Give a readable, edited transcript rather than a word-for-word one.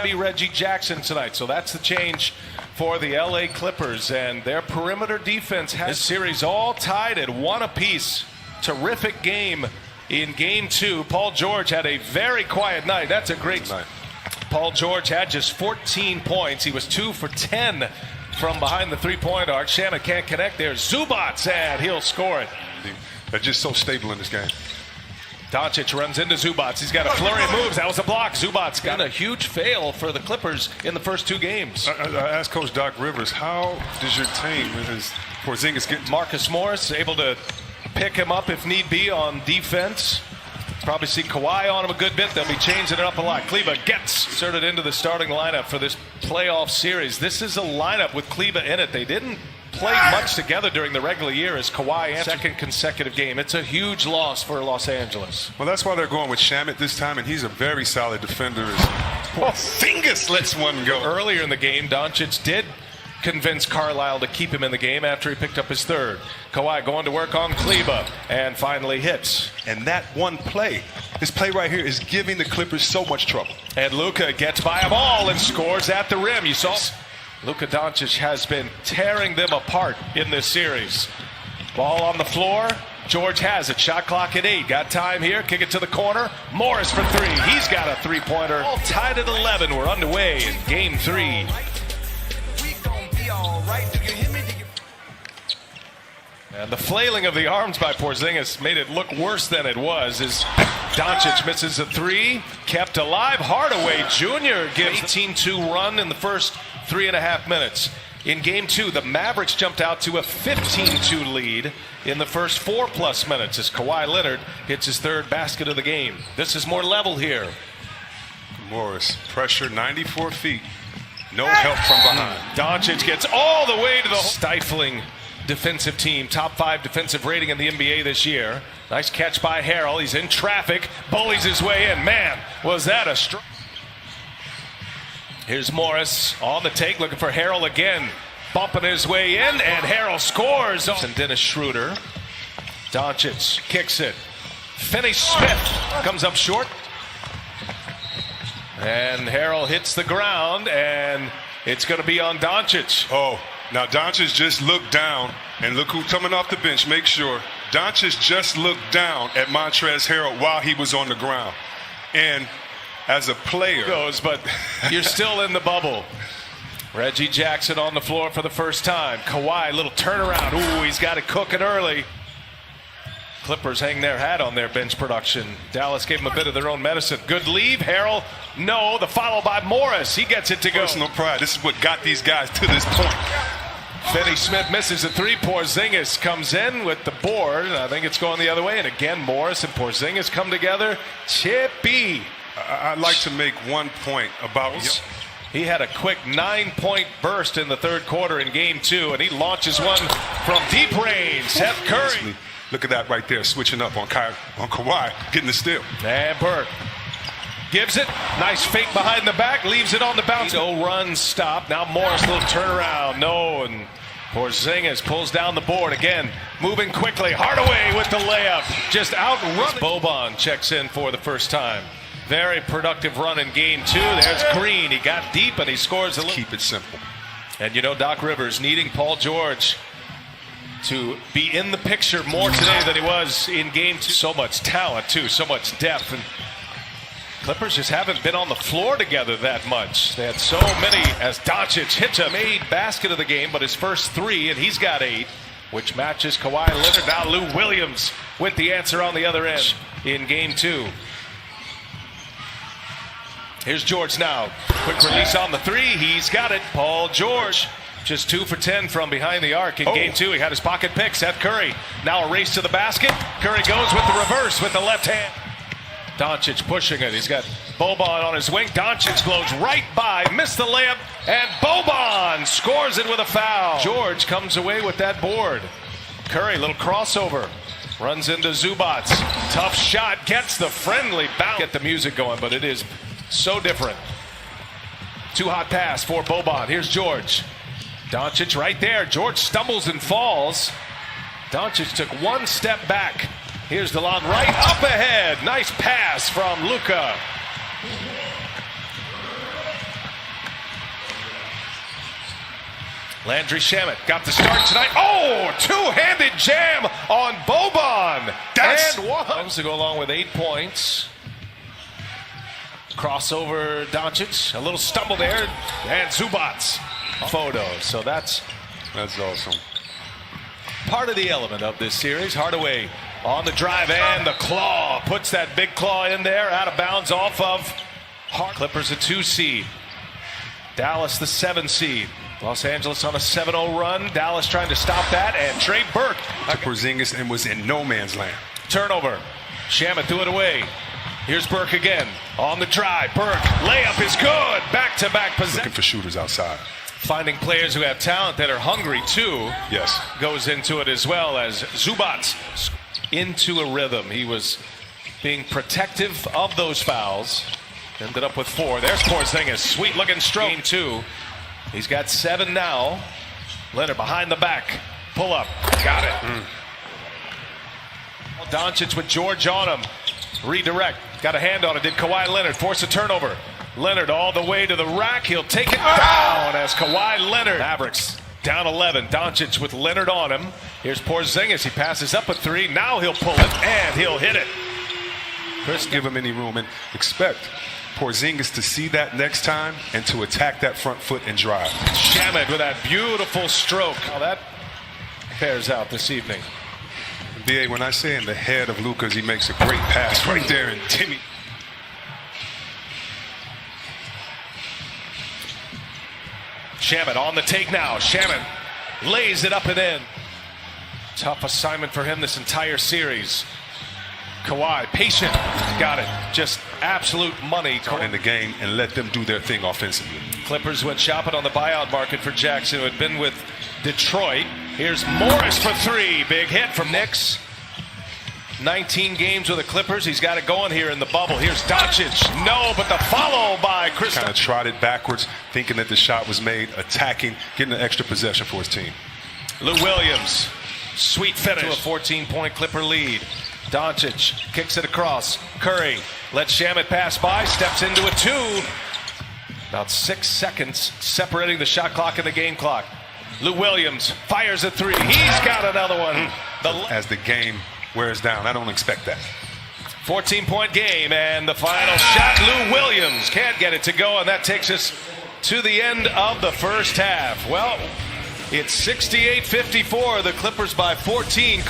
Be Reggie Jackson tonight, so that's the change for the LA Clippers, and their perimeter defense has this series all tied at 1 apiece. Terrific game in game 2. Paul George had a very quiet night. That's a great night. Paul George had just 14 points. He was 2 for 10 from behind the three-point arc. Shannon can't connect there. Zubats, and he'll score it. They're just so stable in this game. Doncic runs into Zubats. He's got a flurry of moves. That was a block. Zubats got a huge fail for the Clippers in the first 2 games. I asked Coach Doc Rivers, how does your team, as Porzingis get... Marcus Morris able to pick him up if need be on defense. Probably see Kawhi on him a good bit. They'll be changing it up a lot. Kleba gets inserted into the starting lineup for this playoff series. This is a lineup with Kleba in it. They didn't play much together during the regular year as Kawhi answered. Second consecutive game. It's a huge loss for Los Angeles. Well, that's why they're going with Shamet this time, and he's a very solid defender. Porzingis lets one go. Earlier in the game, Doncic did convince Carlisle to keep him in the game after he picked up his third. Kawhi going to work on Kleba and finally hits. And that one play, this play right here, is giving the Clippers so much trouble. And Luka gets by them all and scores at the rim. You saw Luka Doncic has been tearing them apart in this series. Ball on the floor. George has it. Shot clock at 8. Got time here. Kick it to the corner. Morris for 3. He's got a three-pointer. All tied at 11. We're underway in game 3. And the flailing of the arms by Porzingis made it look worse than it was as Doncic misses a 3. Kept alive. Hardaway Jr. gives 18-2 run in the first 3.5 minutes. In game 2, the Mavericks jumped out to a 15-2 lead in the first 4+ minutes as Kawhi Leonard hits his 3rd basket of the game. This is more level here. Morris, pressure 94 feet. No help from behind. Doncic gets all the way to the stifling defensive team. Top 5 defensive rating in the NBA this year. Nice catch by Harrell. He's in traffic. Bullies his way in. Man, was that a strike. Here's Morris on the take, looking for Harrell again. Bumping his way in, and Harrell scores. And Dennis Schroeder. Doncic kicks it. Finney-Smith comes up short. And Harrell hits the ground, and it's going to be on Doncic. Oh, now Doncic just looked down, and look who's coming off the bench. Make sure. Doncic just looked down at Montrezl Harrell while he was on the ground. And as a player goes, but you're still in the bubble. Reggie Jackson on the floor for the first time. Kawhi, little turnaround. Ooh, he's got it cooking early. Clippers hang their hat on their bench production. Dallas gave them a bit of their own medicine. Good leave. Harrell, no. The follow by Morris. He gets it to go. Personal pride. This is what got these guys to this point. Finney-Smith misses a 3. Porzingis comes in with the board. I think it's going the other way. And again, Morris and Porzingis come together. Chippy. I'd like to make one point about... He had a quick 9-point burst in the 3rd quarter in game 2, and he launches one from deep range. Seth Curry. Look at that right there, switching up on Kawhi, getting the steal. And Burke gives it. Nice fake behind the back, leaves it on the bounce. No run, stop. Now Morris, little turnaround. No, and Porzingis pulls down the board again. Moving quickly. Hardaway with the layup. Just outrun. Boban checks in for the first time. Very productive run in game 2. There's Green. He got deep and he scores a little. Keep it simple. And you know Doc Rivers needing Paul George to be in the picture more today than he was in game 2. So much talent too, so much depth. And Clippers just haven't been on the floor together that much. They had so many as Doncic hits a made basket of the game, but his first 3, and he's got 8, which matches Kawhi Leonard. Now Lou Williams with the answer on the other end in game 2. Here's George now. Quick release on the 3. He's got it. Paul George just 2 for 10 from behind the arc in game 2. He had his pocket pick. Seth Curry now a race to the basket. Curry goes with the reverse with the left hand. Doncic pushing it. He's got Boban on his wing. Doncic glows right by. Missed the layup. And Boban scores it with a foul. George comes away with that board. Curry, little crossover. Runs into Zubats. Tough shot. Gets the friendly bounce. Get the music going, but it is so different. Too hot pass for Boban. Here's George. Doncic right there. George stumbles and falls. Doncic took 1 step back. Here's the long right. Up ahead. Nice pass from Luka. Landry Shamet got the start tonight. Oh, two-handed jam on Boban. And one. To go along with 8 points. Crossover Doncic. A little stumble there. And Zubac's photo. So that's awesome. Part of the element of this series. Hardaway on the drive and the claw. Puts that big claw in there. Out of bounds off of Hart. Clippers a 2 seed. Dallas the 7 seed. Los Angeles on a 7-0 run. Dallas trying to stop that. And Trey Burke. To Porzingis and was in no man's land. Turnover. Shamet threw it away. Here's Burke again. On the drive. Burke. Layup is good. Back-to-back possession. Looking for shooters outside. Finding players who have talent that are hungry too. Yes. Goes into it as well as Zubac into a rhythm. He was being protective of those fouls. Ended up with 4. There's Porzingis. Sweet looking stroke. Game 2. He's got 7 now. Leonard behind the back. Pull up. Got it. Doncic with George on him. Redirect. Got a hand on it. Did Kawhi Leonard force a turnover? Leonard all the way to the rack. He'll take it down as Kawhi Leonard. Mavericks down 11. Doncic with Leonard on him. Here's Porzingis. He passes up a 3. Now he'll pull it and he'll hit it. Chris, give him any room and expect Porzingis to see that next time and to attack that front foot and drive. Shamet with that beautiful stroke. How that pairs out this evening. BA, when I say in the head of Luka's, he makes a great pass right there, and Timmy. Shamet on the take now. Shamet lays it up and in. Tough assignment for him this entire series. Kawhi, patient, got it. Just absolute money. In the game and let them do their thing offensively. Clippers went shopping on the buyout market for Jackson, who had been with Detroit. Here's Morris for 3. Big hit from Knicks. 19 games with the Clippers. He's got it going here in the bubble. Here's Doncic. No, but the follow by Chris. Kind of trotted backwards, thinking that the shot was made, attacking, getting an extra possession for his team. Lou Williams, sweet finish to a 14-point Clipper lead. Doncic kicks it across. Curry lets Shamet pass by, steps into a 2. About 6 seconds separating the shot clock and the game clock. Lou Williams fires a 3. He's got another one. As the game wears down, I don't expect that. 14-point game, and the final shot. Lou Williams can't get it to go, and that takes us to the end of the first half. Well, it's 68-54. The Clippers by 14.